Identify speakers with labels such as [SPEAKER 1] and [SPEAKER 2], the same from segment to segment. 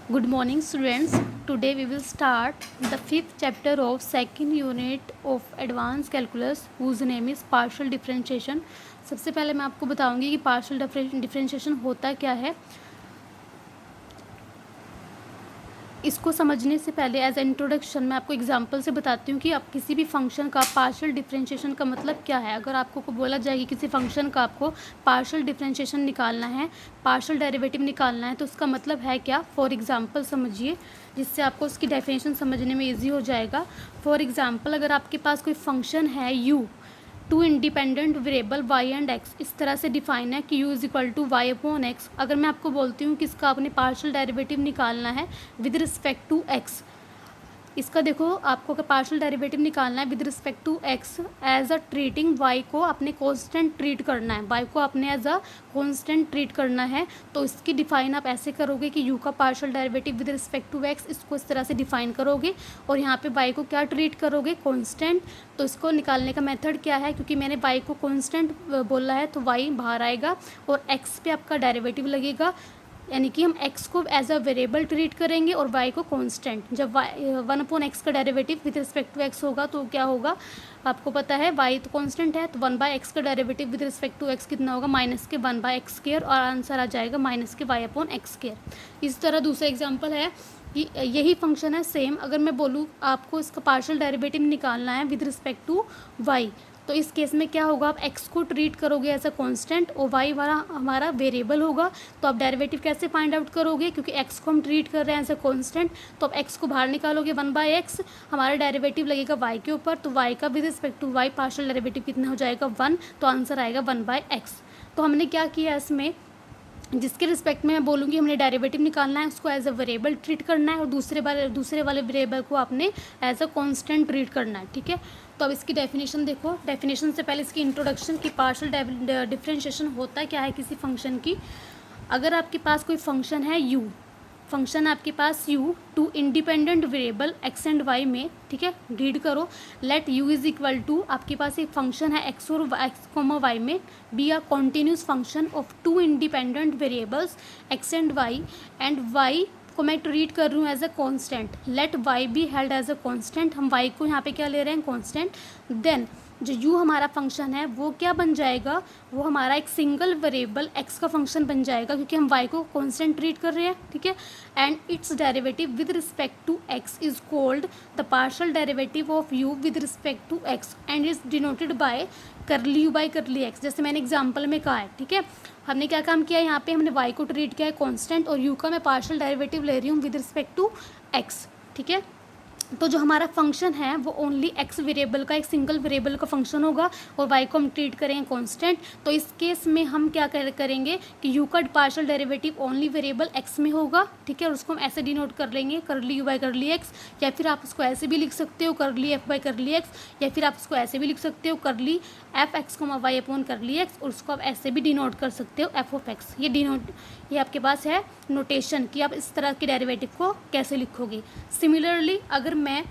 [SPEAKER 1] Good morning students. Today we will start the fifth chapter of second unit of advanced calculus whose name is partial differentiation. सबसे पहले मैं आपको बताऊंगी कि partial differentiation होता क्या है. इसको समझने से पहले एज इंट्रोडक्शन मैं आपको एग्जांपल से बताती हूँ कि आप किसी भी फंक्शन का पार्शियल डिफरेंशिएशन का मतलब क्या है. अगर आपको बोला जाए कि किसी फंक्शन का आपको पार्शियल डिफरेंशिएशन निकालना है, पार्शियल डेरिवेटिव निकालना है, तो उसका मतलब है क्या. फॉर एग्जांपल समझिए, जिससे आपको उसकी डेफिनेशन समझने में ईजी हो जाएगा. फॉर एग्जांपल अगर आपके पास कोई फंक्शन है u, two independent variable y and x, इस तरह से डिफाइन है कि u is equal to Y upon X. अगर मैं आपको बोलती हूँ कि इसका आपने पार्शियल डेरिवेटिव निकालना है विद रिस्पेक्ट टू x, इसका देखो आपको अगर पार्शियल डेरिवेटिव निकालना है with respect to x as a treating y को आपने कांस्टेंट ट्रीट करना है, y को आपने एज अ कांस्टेंट ट्रीट करना है, तो इसकी डिफाइन आप ऐसे करोगे कि u का partial derivative with respect to x, इसको इस तरह से डिफाइन करोगे और यहाँ पे y को क्या ट्रीट करोगे, कांस्टेंट. तो इसको निकालने का मेथड क्या है, क्योंकि मैंने y को कांस्टेंट बोला है तो y बाहर आएगा और x पे आपका डेरिवेटिव लगेगा, यानी कि हम x को एज अ वेरिएबल ट्रीट करेंगे और y को कांस्टेंट. जब वन अपॉन एक्स का derivative with respect to x होगा तो क्या होगा, आपको पता है y तो कांस्टेंट है, तो 1/x का derivative with respect to x कितना होगा, माइनस के 1/x स्क्वायर, और आंसर आ जाएगा माइनस के y अपॉन एक्स स्क्वायर. इस तरह दूसरा एग्जाम्पल है कि यही फंक्शन है सेम. अगर मैं बोलूँ आपको इसका पार्शियल डेरिवेटिव निकालना है विद रिस्पेक्ट टू y, तो इस केस में क्या होगा, आप x को ट्रीट करोगे एज अ कांस्टेंट और y हमारा वेरिएबल होगा. तो आप डेरिवेटिव कैसे फाइंड आउट करोगे, क्योंकि x को हम ट्रीट कर रहे हैं एज अ कांस्टेंट, तो आप x को बाहर निकालोगे 1/x, हमारा डेरिवेटिव लगेगा y के ऊपर, तो y का with respect to y partial derivative कितना हो जाएगा 1, तो आंसर आएगा 1/x. तो हमने क्या किया इसमें, जिसके रिस्पेक्ट में मैं बोलूँगी हमने डेरिवेटिव निकालना है, उसको एज अ वेरिएबल ट्रीट करना है और दूसरे वाले वेरिएबल को आपने एज अ कांस्टेंट ट्रीट करना है. ठीक है, तो अब इसकी डेफिनेशन देखो. डेफिनेशन से पहले इसकी इंट्रोडक्शन की पार्शियल डिफरेंशिएशन होता क्या है किसी फंक्शन की. अगर आपके पास कोई फंक्शन है u, फंक्शन आपके पास u two independent variable x and y में, ठीक है, रीड करो. Let u is equal to, आपके पास एक फंक्शन है x और y में, be a continuous function of two independent variables x and y को मैं ट्रीट कर रही हूँ as a constant. Let y be held as a constant, हम y को यहाँ पे क्या ले रहे हैं, कॉन्स्टेंट. देन जो u हमारा फंक्शन है वो क्या बन जाएगा, वो हमारा एक सिंगल वेरिएबल x का फंक्शन बन जाएगा, क्योंकि हम y को कांस्टेंट ट्रीट कर रहे हैं. ठीक है, and it's derivative with respect to x is called the partial derivative of u with respect to x and is denoted by curly u by curly x, जैसे मैंने एग्जाम्पल में कहा है. ठीक है, हमने क्या काम किया, यहाँ पे हमने y को ट्रीट किया है कांस्टेंट और u का मैं पार्शियल डेरिवेटिव ले रही हूँ विद रिस्पेक्ट टू x. ठीक है, तो जो हमारा फंक्शन है वो ओनली x वेरिएबल का, एक सिंगल वेरिएबल का फंक्शन होगा और y को हम ट्रीट करेंगे कांस्टेंट. तो इस केस में हम क्या करेंगे कि u का partial derivative only variable x में होगा. ठीक है, और उसको हम ऐसे डिनोट कर लेंगे करली u बाई करली x, या फिर आप उसको ऐसे भी लिख सकते हो करली f बाई करली x, या फिर आप उसको ऐसे भी लिख सकते हो करली एफ एक्स को वाई अपॉन करली एक्स, और उसको आप ऐसे भी डिनोट कर सकते हो एफ ऑफ एक्स. ये आपके पास है नोटेशन कि आप इस तरह के डेरिवेटिव को कैसे लिखोगे. सिमिलरली अगर मैं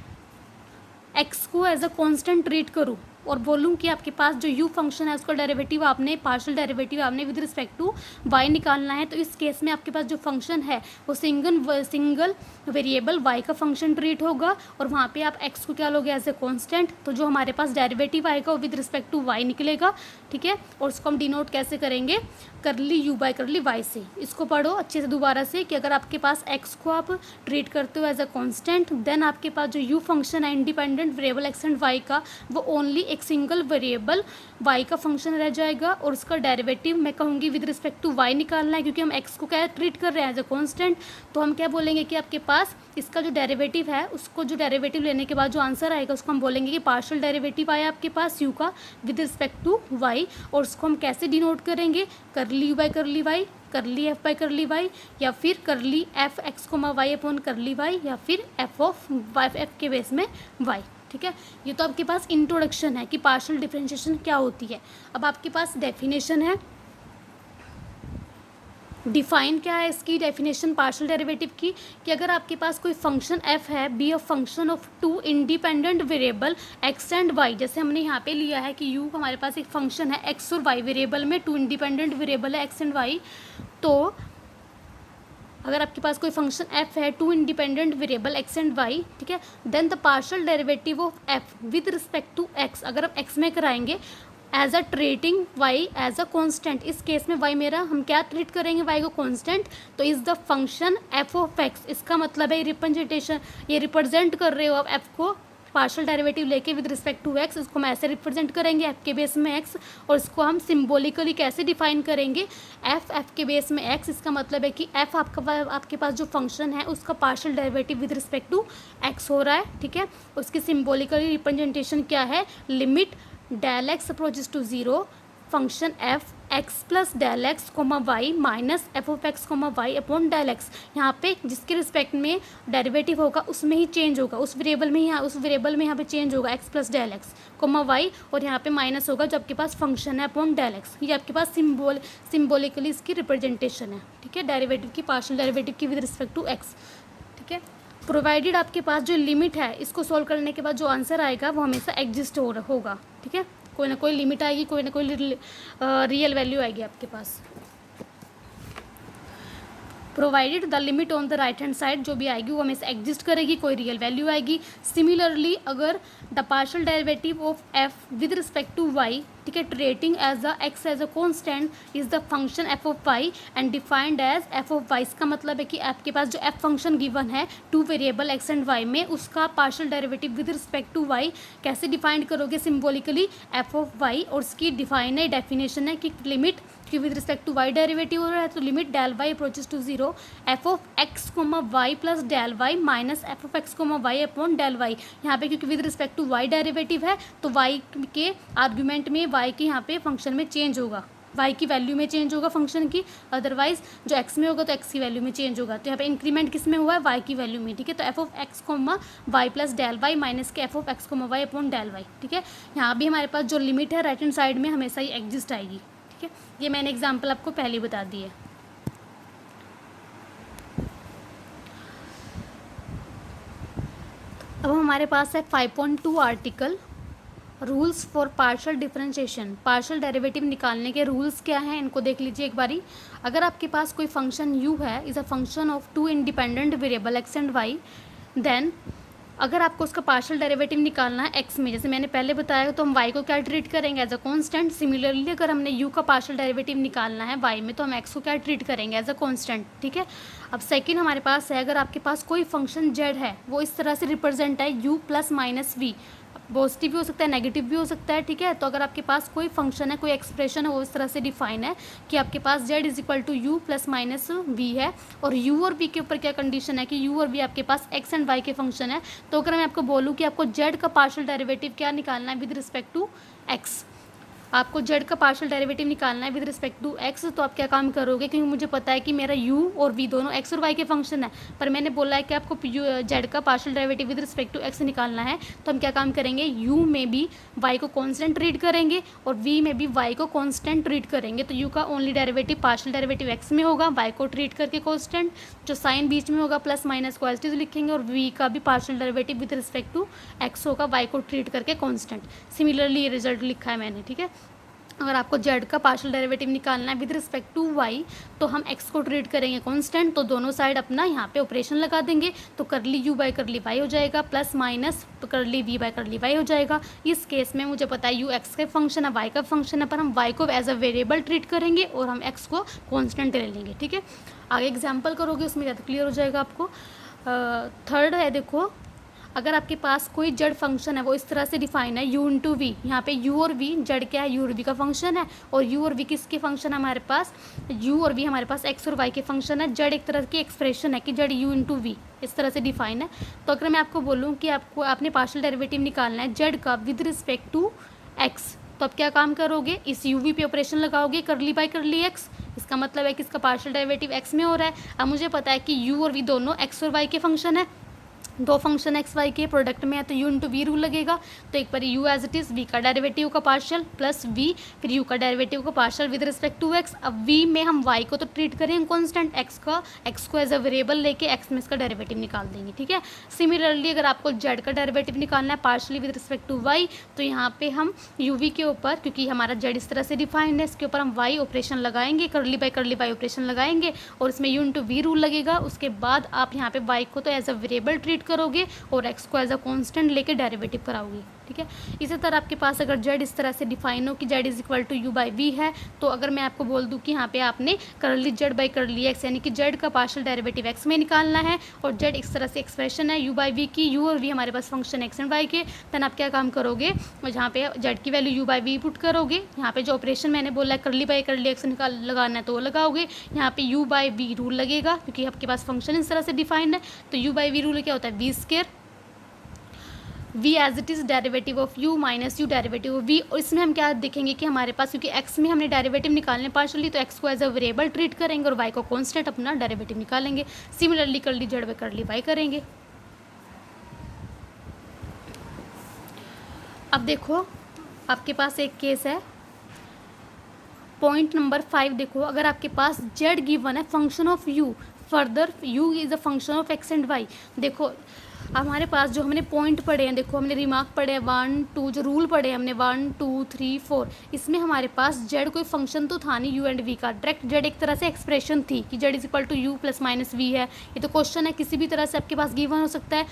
[SPEAKER 1] x को एज अ कांस्टेंट ट्रीट करूँ और बोलूँ कि आपके पास जो u फंक्शन है उसका डेरिवेटिव आपने, पार्शियल डेरिवेटिव आपने विद रिस्पेक्ट टू y निकालना है, तो इस केस में आपके पास जो फंक्शन है वो सिंगल वेरिएबल y का फंक्शन ट्रीट होगा और वहाँ पे आप x को क्या लोगे एज ए कांस्टेंट. तो जो हमारे पास डेरिवेटिव आएगा वो विद रिस्पेक्ट टू y निकलेगा. ठीक है, और उसको हम डिनोट कैसे करेंगे, करली u बाई करली y से. इसको पढ़ो अच्छे से दोबारा से कि अगर आपके पास x को आप ट्रीट करते हो एज अ कांस्टेंट, देन आपके पास जो u फंक्शन है independent variable x and y का, वो ओनली एक सिंगल वेरिएबल y का फंक्शन रह जाएगा और उसका डेरिवेटिव मैं कहूँगी विद रिस्पेक्ट टू y निकालना है, क्योंकि हम x को क्या ट्रीट कर रहे हैं एज अ कांस्टेंट. तो हम क्या बोलेंगे कि आपके पास इसका जो डेरिवेटिव है, उसको जो डेरिवेटिव लेने के बाद जो आंसर आएगा उसको हम बोलेंगे कि पार्शियल डेरिवेटिव आया आपके पास u का विद रिस्पेक्ट टू y, और उसको हम कैसे डिनोट करेंगे, करली u बाई करली y, करली एफ बाई करली वाई, या फिर करली एफ एक्स को वाई अपॉन करली वाई, या फिर एफ ऑफ वाई एफ के बेस में वाई. ठीक है, ये तो आपके पास इंट्रोडक्शन है कि पार्शियल डिफरेंशिएशन क्या होती है. अब आपके पास डेफिनेशन है, डिफाइन क्या है इसकी डेफिनेशन पार्शियल डेरिवेटिव की, कि अगर आपके पास कोई फंक्शन f है, be a function of two independent variable x and y, जैसे हमने यहाँ पे लिया है कि u हमारे पास एक फंक्शन है x और y वेरिएबल में, टू इंडिपेंडेंट वेरिएबल है x एंड y, तो अगर आपके पास कोई फंक्शन f है, two independent variable x and y, ठीक है, then the partial derivative of f with respect to x, अगर आप x में कराएंगे as a treating y as a constant, इस केस में y मेरा हम क्या ट्रीट करेंगे, y को कॉन्स्टेंट, तो is the function f of x, इसका मतलब है रिप्रेजेंटेशन, ये रिप्रेजेंट कर रहे हो आप f को पार्शियल डेरिवेटिव लेके विद रिस्पेक्ट टू x, इसको हम ऐसे रिप्रेजेंट करेंगे f के बेस में x, और इसको हम सिम्बोलिकली कैसे डिफाइन करेंगे, f के बेस में x, इसका मतलब है कि f आपके पास जो फंक्शन है उसका partial derivative with respect to x हो रहा है, ठीक है। उसकी सिम्बोलिकली रिप्रेजेंटेशन क्या है, limit del x approaches to zero function f x plus del x comma Y minus F of X comma Y upon del X, यहाँ पे जिसके रिस्पेक्ट में डेरिवेटिव होगा उसमें ही चेंज होगा, उस वेरिएबल में यहाँ पे चेंज होगा x plus del x comma Y, और यहाँ पे माइनस होगा जो आपके पास फंक्शन है अपॉन डेल एक्स। ये आपके पास सिम्बोलिकली इसकी रिप्रेजेंटेशन है, ठीक है, डेरिवेटिव की, पार्शियल डेरिवेटिव की विद रिस्पेक्ट टू x, ठीक है। प्रोवाइडेड आपके पास जो लिमिट है, इसको सॉल्व करने के बाद जो आंसर आएगा वो हमेशा एग्जिस्ट होगा, ठीक है, कोई ना कोई लिमिट आएगी, कोई ना कोई रियल वैल्यू आएगी आपके पास। Provided the limit on the right hand side, जो भी आएगी वो हमेशा एग्जिस्ट करेगी, कोई रियल वैल्यू आएगी। सिमिलरली अगर the partial derivative of F with respect to Y, ठीक है, treating as a X as a constant is the function F of Y and defined as F of Y, इसका मतलब है कि आपके पास जो एफ फंक्शन गिवन है two variable x and Y में, उसका partial derivative with respect to Y कैसे डिफाइन करोगे, सिम्बोलिकली एफ ऑफ वाई, और उसकी डिफाइन है, डेफिनेशन है कि लिमिट कि with respect to Y derivative हो रहा है तो limit del Y approaches to zero F of X comma Y plus del Y minus F of X comma Y upon del Y. यहाँ पे क्योंकि with respect to Y derivative है तो Y के आर्ग्यूमेंट में वाई के यहाँ पे फंक्शन में चेंज होगा, वाई की वैल्यू में चेंज होगा फंक्शन की, अदरवाइज जो एक्स में होगा तो एक्स की वैल्यू में चेंज होगा। तो यहाँ पे इंक्रीमेंट किस में हुआ है, वाई की वैल्यू में, ठीक है। तो F of X comma Y plus del Y minus के F of X comma Y upon del Y, ठीक है। यहाँ भी हमारे पास जो लिमिट है राइट हैंड साइड में हमेशा ही एग्जिस्ट आएगी, ठीक है। ये मैंने एग्जाम्पल आपको पहले ही बता दी है। अब हमारे पास है 5.2 article, rules for partial differentiation, partial derivative निकालने के रूल्स क्या हैं इनको देख लीजिए एक बारी। अगर आपके पास कोई फंक्शन u है, is a function of two independent variable x and y, then अगर आपको उसका पार्शियल डेरिवेटिव निकालना है x में, जैसे मैंने पहले बताया, तो हम y को क्या ट्रीट करेंगे, एज अ कांस्टेंट। सिमिलरली अगर हमने u का पार्शियल डेरिवेटिव निकालना है y में तो हम x को क्या ट्रीट करेंगे, एज अ कांस्टेंट, ठीक है। अब सेकंड हमारे पास है, अगर आपके पास कोई फंक्शन z है, वो इस तरह से रिप्रेजेंट है u plus minus V, positive भी हो सकता है, नेगेटिव भी हो सकता है, ठीक है। तो अगर आपके पास कोई फंक्शन है, कोई एक्सप्रेशन है, वो इस तरह से डिफाइन है कि आपके पास z is equal to U plus minus V है, और u और v के ऊपर क्या कंडीशन है कि u और v आपके पास x एंड y के फंक्शन है। तो अगर मैं आपको बोलूँ कि आपको z का पार्शियल डेरिवेटिव क्या निकालना है विद रिस्पेक्ट टू x, आपको z का पार्शियल डेरिवेटिव निकालना है विद रिस्पेक्ट टू x, तो आप क्या काम करोगे, क्योंकि मुझे पता है कि मेरा u और v दोनों x और y के फंक्शन है, पर मैंने बोला है कि आपको z का partial derivative with respect to x निकालना है, तो हम क्या काम करेंगे, u में भी y को कांस्टेंट ट्रीट करेंगे और v में भी y को कांस्टेंट ट्रीट करेंगे। तो u का only derivative partial derivative x में होगा, y को ट्रीट करके कांस्टेंट, जो साइन बीच में होगा प्लस माइनस को एज इट इज लिखेंगे, और v का भी partial derivative with respect to x होगा, y को ट्रीट करके कांस्टेंट। सिमिलरली ये रिजल्ट लिखा है मैंने, ठीक है। अगर आपको z का पार्शियल डेरिवेटिव निकालना है विद रिस्पेक्ट टू y, तो हम x को ट्रीट करेंगे कांस्टेंट, तो दोनों साइड अपना यहाँ पे ऑपरेशन लगा देंगे, तो करली u बाई करली y हो जाएगा, प्लस माइनस तो करली v बाई करली y हो जाएगा। इस केस में मुझे पता है u x का फंक्शन है, y का फंक्शन है, पर हम y को एज अ वेरिएबल ट्रीट करेंगे और हम x को कॉन्स्टेंट ले लेंगे, ठीक है। आगे एग्जाम्पल करोगे उसमें ज़्यादा क्लियर हो जाएगा आपको। थर्ड है, देखो अगर आपके पास कोई जड़ फंक्शन है, वो इस तरह से डिफाइन है u इंटू वी, यहाँ पे u और v जड़ क्या है, u और v का फंक्शन है, और u और v किसके फंक्शन है हमारे पास, u और v हमारे पास x और y के फंक्शन है। जड़ एक तरह की एक्सप्रेशन है कि जड़ u इंटू वी इस तरह से डिफाइन है। तो अगर मैं आपको बोलूँ कि आपने पार्शियल डेरिवेटिव निकालना है जड़ का विद रिस्पेक्ट टू x, तो आप क्या काम करोगे, इस u v पे ऑपरेशन लगाओगे, करली बाई करली x, इसका मतलब है कि इसका पार्शियल डेरिवेटिव x में हो रहा है। अब मुझे पता है कि u और v दोनों x और y के फंक्शन है, दो फंक्शन एक्स वाई के प्रोडक्ट में है तो यू इंटू वी रूल लगेगा। तो एक बार U as it is V का डेरिवेटिव का पार्शियल प्लस वी फिर यू का डेरिवेटिव का partial with respect to X. अब वी में हम वाई को तो ट्रीट करेंगे कॉन्स्टेंट, एक्स को एज अ वेरिएबल लेके एक्स में इसका डेरिवेटिव निकाल देंगे, ठीक है। सिमिलरली अगर आपको जेड का डेरिवेटिव निकालना है partially with respect to Y, तो यहाँ पे हम यू वी के ऊपर, क्योंकि हमारा जेड इस तरह से डिफाइंड है, इसके ऊपर हम वाई ऑपरेशन लगाएंगे, करली बाई ऑपरेशन लगाएंगे और इसमें यू इंटू वी रूल लगेगा। उसके बाद आप यहाँ पे वाई को तो एज अ वेरिएबल ट्रीट करोगे और एक्स को एज अ कांस्टेंट लेके डेरिवेटिव कराओगे, ठीक है। इसी तरह आपके पास अगर जेड इस तरह से डिफाइन हो कि Z is equal to U by V है, तो अगर मैं आपको बोल दूँ कि यहाँ पे आपने करली जेड बाई करली एक्स यानी कि जेड का पार्शियल डेरिवेटिव एक्स में निकालना है और जेड इस तरह से एक्सप्रेशन है यू बाई वी की, यू और वी हमारे पास फंक्शन एक्स एंड वाई के, देन आप क्या काम करोगे, जहाँ पे जेड की value U by V put करोगे, यहाँ पे जो ऑपरेशन मैंने बोला है करली बाई करली एक्स लगाना है तो वो लगाओगे, यहाँ पे यू बाई वी रूल लगेगा क्योंकि आपके पास फंक्शन इस तरह से डिफाइंड है। तो यू बाई वी रूल क्या होता है, V square V as it is derivative of U minus U derivative of V. और इसमें हम क्या देखेंगे कि हमारे पास क्योंकि एक्स में हमने डेरिवेटिव निकालने पार्शियली, तो एक्स को एज अ वेरिएबल ट्रीट करेंगे और वाई को कांस्टेंट अपना डेरिवेटिव निकालेंगे। सिमिलरली करली जेड बाई करली वाई करेंगे। अब देखो आपके पास एक केस है पॉइंट नंबर 5। देखो अगर आपके पास जेड गिवन है function of U, further U is a function of X and Y. देखो हमारे पास जो हमने पॉइंट पढ़े हैं, देखो हमने रिमार्क पढ़े हैं 1 2, जो रूल पढ़े हैं हमने 1 2 3 4, इसमें हमारे पास जेड कोई फंक्शन तो था नहीं यू एंड वी का, डायरेक्ट जेड एक तरह से एक्सप्रेशन थी कि Z is equal to U plus minus V है। ये तो क्वेश्चन है, किसी भी तरह से आपके पास गिवन हो सकता है।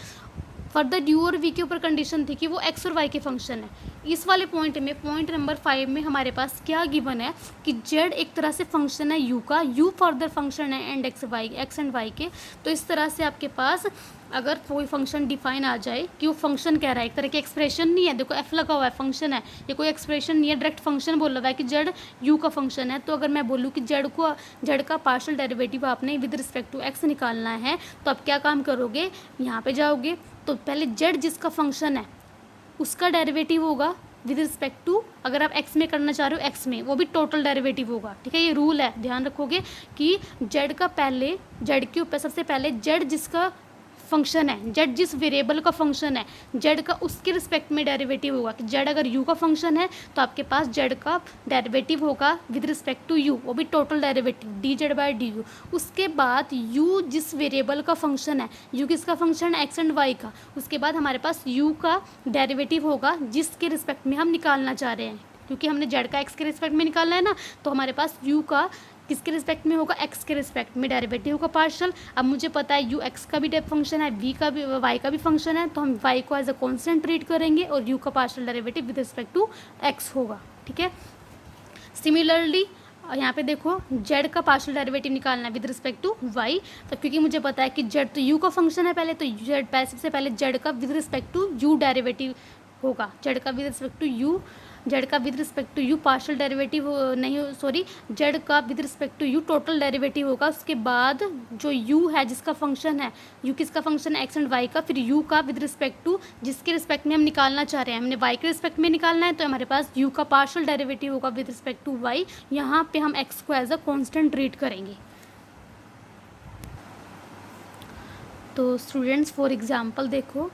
[SPEAKER 1] फर्दर यू और वी के ऊपर कंडीशन थी कि वो एक्स और वाई के फंक्शन है। इस वाले पॉइंट में पॉइंट नंबर 5 में हमारे पास क्या गिवन है कि जेड एक तरह से फंक्शन है यू का, यू फर्दर फंक्शन है एंड एक्स एंड वाई के। तो इस तरह से आपके पास अगर कोई फंक्शन डिफाइन आ जाए कि वो फंक्शन कह रहा है, एक तरह की एक्सप्रेशन नहीं है, देखो एफ लगा हुआ है फंक्शन है, ये कोई एक्सप्रेशन नहीं है, डायरेक्ट फंक्शन बोल रहा है कि जेड यू का फंक्शन है। तो अगर मैं बोलूँ कि जेड का पार्शियल डेरिवेटिव आपने विद रिस्पेक्ट टू एक्स निकालना है, तो आप क्या काम करोगे, यहाँ पे जाओगे तो पहले जेड जिसका फंक्शन है उसका डेरिवेटिव होगा विद रिस्पेक्ट टू, अगर आप एक्स में करना चाह रहे हो एक्स में, वो भी टोटल डेरिवेटिव होगा, ठीक है। ये रूल है, ध्यान रखोगे कि जेड का पहले, जेड के ऊपर सबसे पहले जेड जिसका फंक्शन है, जेड जिस वेरिएबल का फंक्शन है, जेड का उसके रिस्पेक्ट में डेरिवेटिव होगा कि जेड अगर यू का फंक्शन है तो आपके पास जेड का डेरिवेटिव होगा विद रिस्पेक्ट टू यू, वो भी total derivative D Z by D you. उसके बाद यू जिस वेरिएबल का फंक्शन है, यू किसका फंक्शन है, एक्स एंड वाई का, उसके बाद हमारे पास यू का डेरिवेटिव होगा जिसके रिस्पेक्ट में हम निकालना चाह रहे हैं, क्योंकि हमने जेड का एक्स के रिस्पेक्ट में निकालना है ना, तो हमारे पास यू का किसके रिस्पेक्ट में होगा, एक्स के रिस्पेक्ट में डेरिवेटिव का पार्शियल। अब मुझे पता है यू एक्स का भी फंक्शन है, वी का भी वाई का भी फंक्शन है, तो हम वाई को एज अ कांस्टेंट ट्रीट करेंगे और यू का partial derivative with respect to X होगा, ठीक है। सिमिलरली यहाँ पे देखो जेड का पार्शियल डेरिवेटिव निकालना है विद रिस्पेक्ट टू वाई, तो क्योंकि मुझे पता है कि जेड तो यू का फंक्शन है पहले, तो जेड सबसे पहले जेड का with respect to u derivative होगा, जेड का with respect to u partial derivative नहीं, सॉरी, जेड का with respect to u total derivative होगा। उसके बाद जो यू है जिसका फंक्शन है, यू किसका फंक्शन है, एक्स एंड वाई का, फिर यू का विद रिस्पेक्ट टू जिसके रिस्पेक्ट में हम निकालना चाह रहे हैं, हमने वाई के रिस्पेक्ट में निकालना है, तो हमारे पास यू का पार्शियल डेरिवेटिव होगा विद रिस्पेक्ट टू वाई। यहाँ पे हम एक्स को एज अ कॉन्स्टेंट ट्रीट करेंगे। तो स्टूडेंट्स फॉर एग्जाम्पल देखो,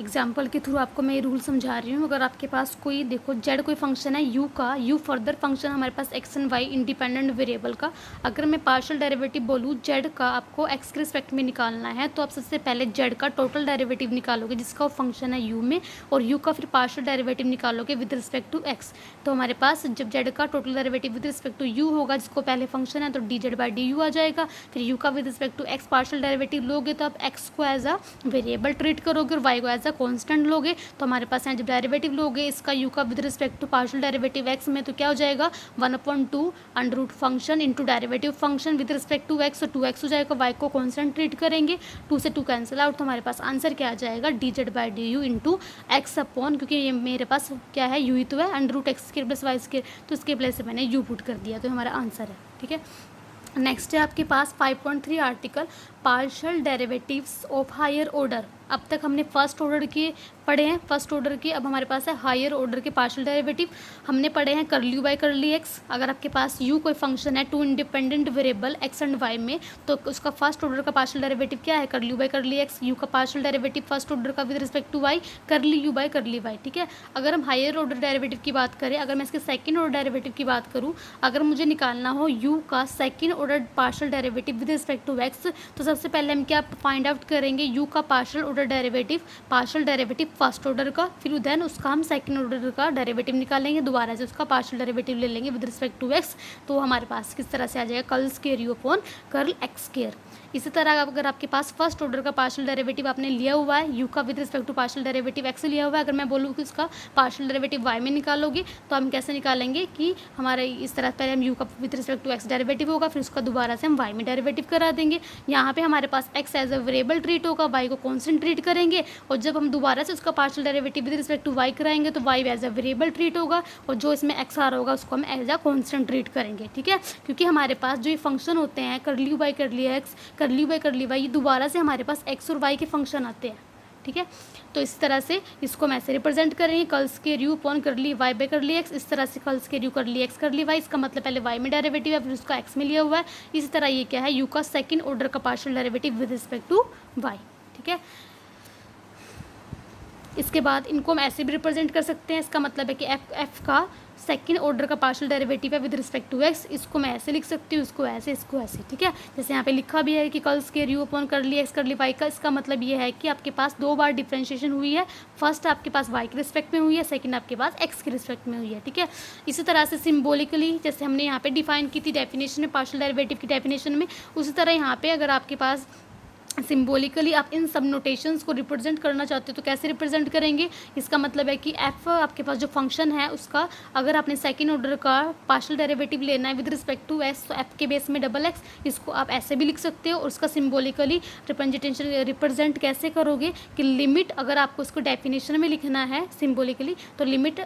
[SPEAKER 1] एग्जाम्पल के थ्रू आपको मैं ये रूल समझा रही हूँ। अगर आपके पास कोई देखो जेड कोई फंक्शन है यू का, यू फर्दर फंक्शन हमारे पास X and Y independent variable का, अगर मैं पार्शियल डेरिवेटिव बोलूँ जेड का आपको एक्स के रिस्पेक्ट में निकालना है, तो आप सबसे पहले जेड का टोटल डेरिवेटिव निकालोगे जिसका वो फंक्शन है यू में, और यू का फिर पार्शियल डेरिवेटिव निकालोगे विद रिस्पेक्ट टू एक्स। तो हमारे पास जब जेड का total derivative with respect to U होगा जिसको पहले फंक्शन है, तो D Z by D U आ जाएगा। फिर यू का with respect to X partial derivative लोगे तो आप एक्स को एज अ वेरिएबल ट्रीट करोगे और वाई को एज अ कॉन्स्टेंट लोगे। तो हमारे पास यहाँ जब डेरिवेटिव लोगे इसका यू का with respect to partial derivative x में, तो क्या हो जाएगा 1/2 under root function into derivative function with respect to x, तो 2x हो जाएगा, वाई को कॉन्स्टेंट ट्रीट करेंगे, 2 से 2 कैंसिल आउट, तो हमारे पास आंसर क्या आ जाएगा D Z by D you into x upon, क्योंकि ये मेरे पास क्या है यू ही तो है, under root x square plus y square, तो इसके प्लेस से मैंने यू पुट कर दिया, तो हमारा आंसर है, ठीक है। नेक्स्ट है आपके पास 5.3 article partial derivatives of higher order. अब तक हमने फर्स्ट ऑर्डर के पढ़े हैं फर्स्ट ऑर्डर के। अब हमारे पास है हायर ऑर्डर के पार्शियल डेरिवेटिव। हमने पढ़े हैं curly u by curly x. अगर आपके पास यू कोई फंक्शन है two independent variable x and Y में, तो उसका फर्स्ट ऑर्डर का पार्शियल डेरिवेटिव क्या है, curly u by curly x. U का पार्शियल डेरिवेटिव फर्स्ट ऑर्डर का with respect to y, curly u by curly y, ठीक है। अगर हम हायर ऑर्डर डेरिवेटिव की बात करें, अगर मैं इसके सेकंड ऑर्डर डेरिवेटिव की बात करूँ, अगर मुझे निकालना हो यू का second order partial derivative with respect to x, तो सबसे पहले हम क्या फाइंड आउट करेंगे, यू का partial order derivative first order का, फिर देन उसका हम सेकंड ऑर्डर का डेरिवेटिव निकालेंगे, दोबारा से उसका पार्शियल डेरिवेटिव ले लेंगे विद रिस्पेक्ट टू एक्स। तो हमारे पास किस तरह से आ जाएगा, curl square u upon curl x square. इसी तरह अगर आपके पास फर्स्ट ऑर्डर का पार्शियल डेरिवेटिव आपने लिया हुआ है, यू का with respect to partial derivative x लिया हुआ है, अगर मैं बोलूँ कि उसका पार्शियल डेरिवेटिव वाई में निकालोगे, तो हम कैसे निकालेंगे कि हमारे इस तरह पहले हम यू का with respect to x derivative होगा, फिर उसका दोबारा से हम वाई में डेरिवेटिव करा देंगे। यहाँ पे हमारे पास X as a variable treat होगा, वाई को कॉन्स्टेंट ट्रीट करेंगे, और जब हम दोबारा से उसका partial derivative with respect to Y कराएंगे तो Y as a variable treat होगा, और जो इसमें एक्स आ रहा होगा उसको हम एज अ कॉन्स्टेंट ट्रीट करेंगे, ठीक है। क्योंकि हमारे पास जो ये फंक्शन होते हैं curly u by curly x, curly u by curly y, दोबारा से हमारे पास एक्स और वाई के फंक्शन आते हैं, ठीक है। तो इस तरह से इसको हम ऐसे रिप्रेजेंट करेंगे, curl square u upon curly y by curly x. इस तरह से curl square u curly x curly y, इसका मतलब पहले वाई में डेरिवेटिव है, फिर उसका एक्स में लिया हुआ है। इसी तरह ये क्या है, यू का सेकंड ऑर्डर का partial derivative with respect to Y, ठीक है। इसके बाद इनको हम ऐसे भी रिप्रेजेंट कर सकते हैं, इसका मतलब है कि एफ का सेकंड ऑर्डर का पार्शियल डेरिवेटिव है विद रिस्पेक्ट टू एक्स, इसको मैं ऐसे लिख सकती हूँ, इसको ऐसे, इसको ऐसे, ठीक है। जैसे यहाँ पे लिखा भी है कि curl square u upon curly x curly y का, इसका मतलब ये है कि आपके पास दो बार डिफरेंशिएशन हुई है, फर्स्ट आपके पास वाई के रिस्पेक्ट में हुई है, सेकंड आपके पास एक्स के रिस्पेक्ट में हुई है, ठीक है। इसी तरह से सिम्बोलिकली जैसे हमने यहाँ पे डिफाइन की थी डेफिनेशन में, पार्शियल डेरिवेटिव की डेफिनेशन में, उसी तरह यहाँ पे अगर आपके पास सिम्बोलिकली आप इन सब नोटेशंस को रिप्रेजेंट करना चाहते हो तो कैसे रिप्रेजेंट करेंगे, इसका मतलब है कि एफ आपके पास जो फंक्शन है उसका अगर आपने सेकंड ऑर्डर का पार्शियल डेरिवेटिव लेना है विद रिस्पेक्ट टू एस, तो एफ के बेस में डबल एक्स, इसको आप ऐसे भी लिख सकते हो। और उसका सिम्बोलिकली रिप्रेजेंट कैसे करोगे कि लिमिट, अगर आपको उसको डेफिनेशन में लिखना है सिम्बोलिकली, तो limit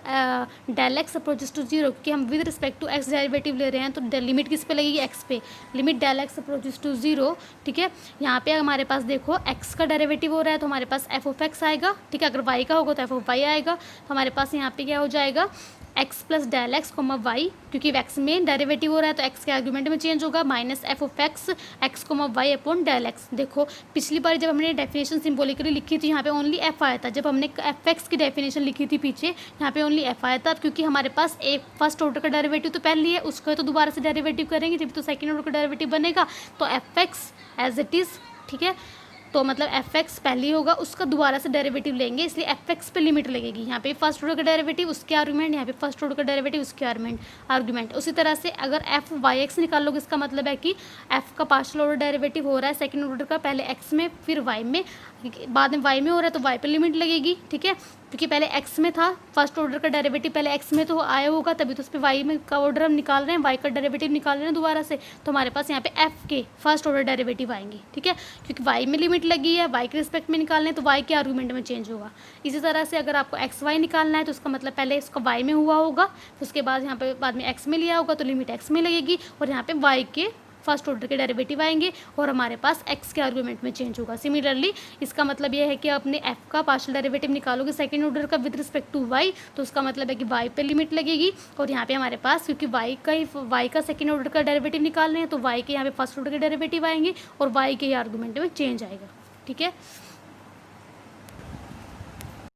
[SPEAKER 1] del x approaches to zero, क्योंकि हम with respect to x derivative ले रहे हैं, तो लिमिट किस पे लगेगी, एक्स पे, limit del x approaches to zero, ठीक है। यहाँ पे हमारे पास देखो x का डेरिवेटिव हो रहा है तो हमारे पास f ऑफ x आएगा, ठीक है। अगर y का होगा तो f ऑफ y आएगा, तो हमारे पास यहाँ पे क्या हो जाएगा, x plus del x comma y, क्योंकि x में डेरिवेटिव हो रहा है तो x के आर्गूमेंट में चेंज होगा, minus f of x comma Y upon del x. देखो पिछली बार जब हमने डेफिनेशन सिम्बोलिकली लिखी थी यहाँ पे ओनली f आया था, जब हमने f(x) की डेफिनेशन लिखी थी पीछे, यहाँ पे ओनली f आया था, क्योंकि हमारे पास एक फर्स्ट ऑर्डर का डेरिवेटिव तो पहले है, उसका तो दोबारा से डेरिवेटिव करेंगे जब तो सेकेंड ऑर्डर का डेरिवेटिव बनेगा, तो f(x) एज इट इज़, ठीक है। तो मतलब f(x) पहले होगा, उसका दोबारा से डेरिवेटिव लेंगे, इसलिए f(x) पे लिमिट लगेगी। यहाँ पे फर्स्ट ऑर्डर का डेरिवेटिव उसके आर्गूमेंट, यहाँ पे फर्स्ट ऑर्डर का डेरिवेटिव उसके आर्गूमेंट। उसी तरह से अगर f(y(x) निकालोगे, इसका मतलब है कि f का पार्शियल ऑर्डर डेरिवेटिव हो रहा है सेकंड ऑर्डर का, पहले x में फिर y में, बाद में y में हो रहा है तो y पे लिमिट लगेगी, ठीक है। क्योंकि पहले x में था, फर्स्ट ऑर्डर का डेरिवेटिव पहले x में तो आया होगा, तभी तो उस पर y में का ऑर्डर हम निकाल रहे हैं, y का डेरिवेटिव निकाल रहे हैं दोबारा से, तो हमारे पास यहाँ पे f के फर्स्ट ऑर्डर डेरिवेटिव आएंगे, ठीक है। क्योंकि y में लिमिट लगी है, y के रिस्पेक्ट में निकालना है तो y के आर्गूमेंट में चेंज होगा। इसी तरह से अगर आपको एक्स वाई निकालना है तो उसका मतलब पहले इसका y में हुआ होगा, फिर उसके बाद यहाँ पे बाद में x में लिया होगा तो लिमिट x में लगेगी, और यहाँ पे y के फर्स्ट ऑर्डर के डेरिवेटिव आएंगे और हमारे पास x के आर्गूमेंट में चेंज होगा। सिमिलरली इसका मतलब यह है कि आपने f का पार्शियल डेरिवेटिव निकालोगे सेकंड ऑर्डर का विद रिस्पेक्ट टू y, तो उसका मतलब है कि y पे लिमिट लगेगी, और यहाँ पे हमारे पास क्योंकि y का सेकंड ऑर्डर का डेरिवेटिव निकालना है तो y के यहाँ पे फर्स्ट ऑर्डर के डेरिवेटिव आएंगे और y के आर्गूमेंट में चेंज आएगा, ठीक है।